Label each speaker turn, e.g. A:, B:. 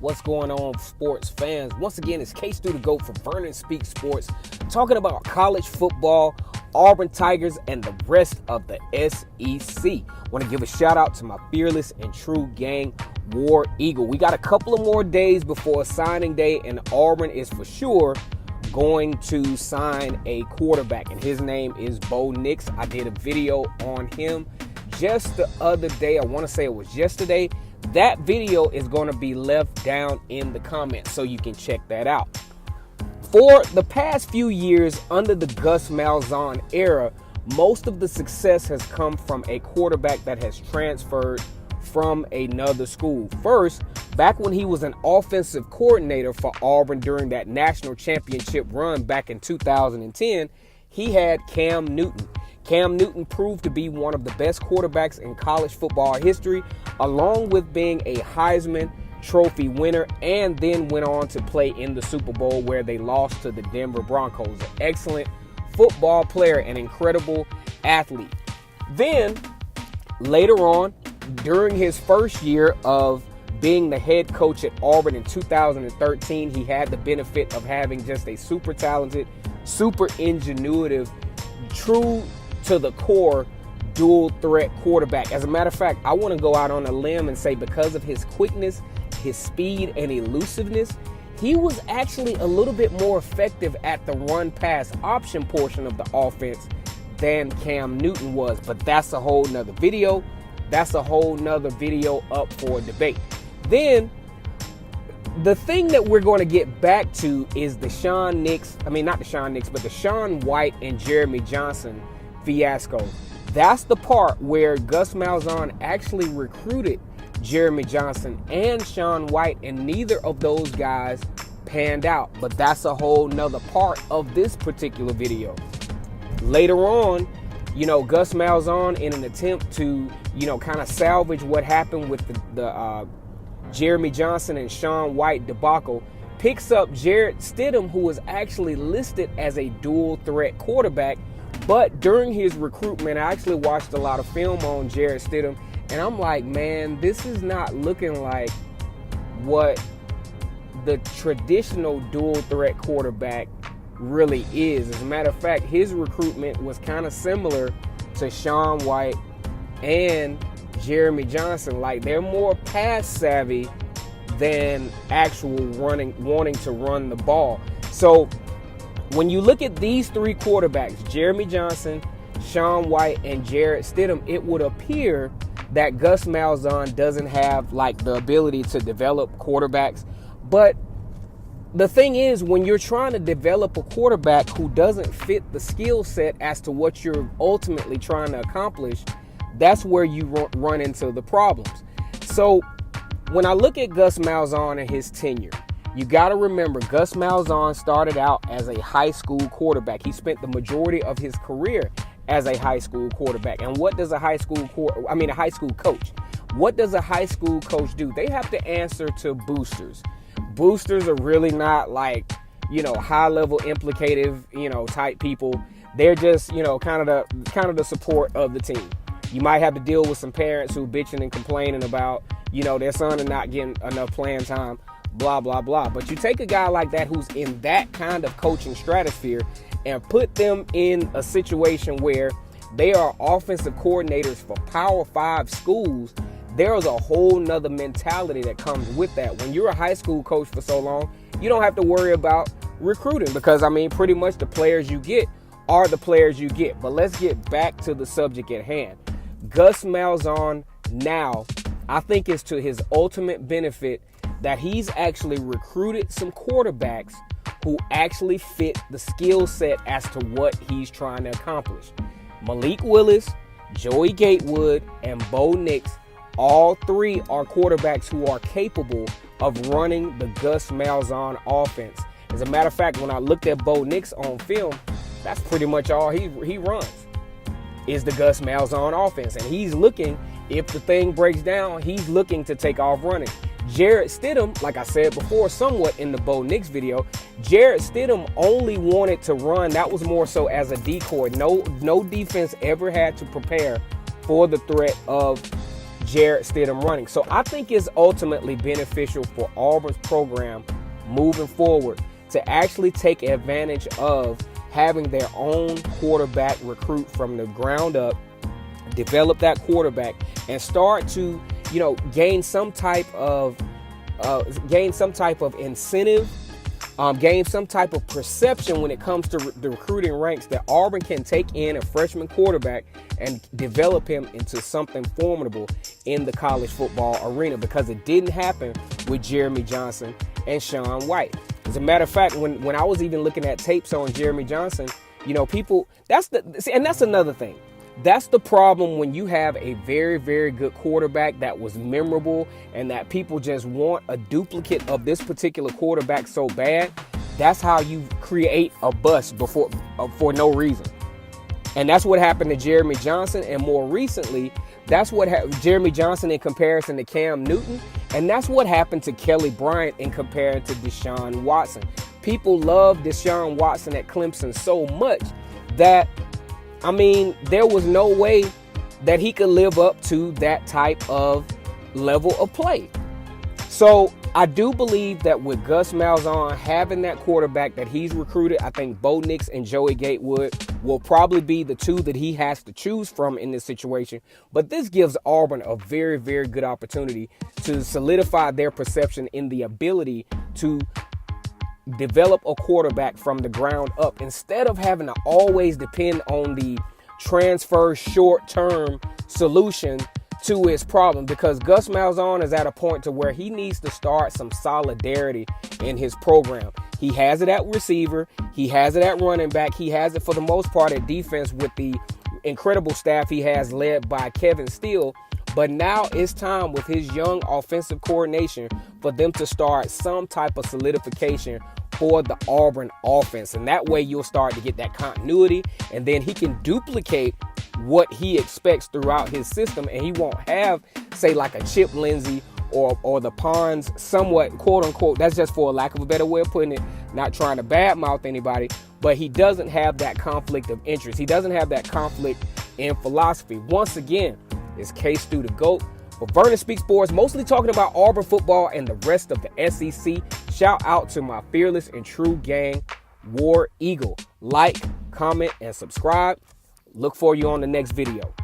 A: What's going on, sports fans? Once again, it's K-Stu the GOAT for Vernon Speaks Sports, talking about college football, Auburn Tigers, and the rest of the SEC. Want to give a shout out to my fearless and true gang, War Eagle. We got a couple of more days before signing day, and Auburn is for sure going to sign a quarterback, and his name is Bo Nix. I did a video on him just the other day. I want to say it was yesterday. That video is going to be left down in the comments so you can check that out. For the past few years under the Gus Malzahn era, most of the success has come from a quarterback that has transferred from another school. First, back when he was an offensive coordinator for Auburn during that national championship run back in 2010, he had Cam Newton. Cam Newton proved to be one of the best quarterbacks in college football history, along with being a Heisman Trophy winner, and then went on to play in the Super Bowl where they lost to the Denver Broncos. An excellent football player, an incredible athlete. Then, later on, during his first year of being the head coach at Auburn in 2013, he had the benefit of having just a super talented, super ingenuitive, true to the core dual threat quarterback. As a matter of fact, I want to go out on a limb and say because of his quickness, his speed, and elusiveness, he was actually a little bit more effective at the run-pass option portion of the offense than Cam Newton was. But that's a whole nother video. That's a whole nother video up for debate. Then, the thing that we're going to get back to is the Sean White and Jeremy Johnson fiasco. That's the part where Gus Malzahn actually recruited Jeremy Johnson and Sean White, and neither of those guys panned out. But that's a whole nother part of this particular video. Later on, Gus Malzahn, in an attempt to, kind of salvage what happened with the Jeremy Johnson and Sean White debacle, picks up Jarrett Stidham, who was actually listed as a dual threat quarterback. But during his recruitment, I actually watched a lot of film on Jarrett Stidham, and I'm like, man, this is not looking like what the traditional dual threat quarterback really is. As a matter of fact, his recruitment was kind of similar to Sean White and Jeremy Johnson. Like, they're more pass savvy than actual wanting to run the ball. So when you look at these three quarterbacks, Jeremy Johnson, Sean White, and Jarrett Stidham, it would appear that Gus Malzahn doesn't have the ability to develop quarterbacks. But the thing is, when you're trying to develop a quarterback who doesn't fit the skill set as to what you're ultimately trying to accomplish, that's where you run into the problems. So when I look at Gus Malzahn and his tenure, you got to remember Gus Malzahn started out as a high school quarterback. He spent the majority of his career as a high school quarterback. And what does a high school coach? What does a high school coach do? They have to answer to boosters. Boosters are really not high-level implicative, type people. They're just, kind of the support of the team. You might have to deal with some parents who bitching and complaining about, their son are not getting enough playing time, blah, blah, blah. But you take a guy like that who's in that kind of coaching stratosphere and put them in a situation where they are offensive coordinators for Power 5 schools, there's a whole nother mentality that comes with that. When you're a high school coach for so long, you don't have to worry about recruiting because, pretty much the players you get are the players you get. But let's get back to the subject at hand. Gus Malzahn now, I think it's to his ultimate benefit that he's actually recruited some quarterbacks who actually fit the skill set as to what he's trying to accomplish. Malik Willis, Joey Gatewood, and Bo Nix, all three are quarterbacks who are capable of running the Gus Malzahn offense. As a matter of fact, when I looked at Bo Nix on film, that's pretty much all he runs is the Gus Malzahn offense. And he's looking, if the thing breaks down, he's looking to take off running. Jarrett Stidham, like I said before, somewhat in the Bo Nix video, Jarrett Stidham only wanted to run. That was more so as a decoy. No defense ever had to prepare for the threat of Jarrett Stidham running. So I think it's ultimately beneficial for Auburn's program moving forward to actually take advantage of having their own quarterback recruit from the ground up, develop that quarterback, and start to, gain some type of incentive, gain some type of perception when it comes to the recruiting ranks, that Auburn can take in a freshman quarterback and develop him into something formidable in the college football arena, because it didn't happen with Jeremy Johnson and Sean White. As a matter of fact, when I was even looking at tapes on Jeremy Johnson, people, and that's another thing. That's the problem when you have a very, very good quarterback that was memorable and that people just want a duplicate of this particular quarterback so bad. That's how you create a bust for no reason. And that's what happened to Jeremy Johnson. And more recently, that's what Jeremy Johnson in comparison to Cam Newton. And that's what happened to Kelly Bryant in comparison to Deshaun Watson. People love Deshaun Watson at Clemson so much that, there was no way that he could live up to that type of level of play. So I do believe that with Gus Malzahn having that quarterback that he's recruited, I think Bo Nix and Joey Gatewood will probably be the two that he has to choose from in this situation. But this gives Auburn a very, very good opportunity to solidify their perception in the ability to develop a quarterback from the ground up, instead of having to always depend on the transfer short-term solution to his problem, because Gus Malzahn is at a point to where he needs to start some solidarity in his program. He has it at receiver, he has it at running back, he has it for the most part at defense with the incredible staff he has led by Kevin Steele. But now it's time with his young offensive coordination for them to start some type of solidification for the Auburn offense. And that way you'll start to get that continuity, and then he can duplicate what he expects throughout his system, and he won't have, say, like a Chip Lindsey or the Pons, somewhat, quote unquote, that's just for a lack of a better way of putting it, not trying to badmouth anybody, but he doesn't have that conflict of interest. He doesn't have that conflict in philosophy. Once again, it's K-Stu the GOAT for Vernon Speaks Sports, mostly talking about Auburn football and the rest of the SEC. Shout out to my fearless and true gang, War Eagle. Like, comment, and subscribe. Look for you on the next video.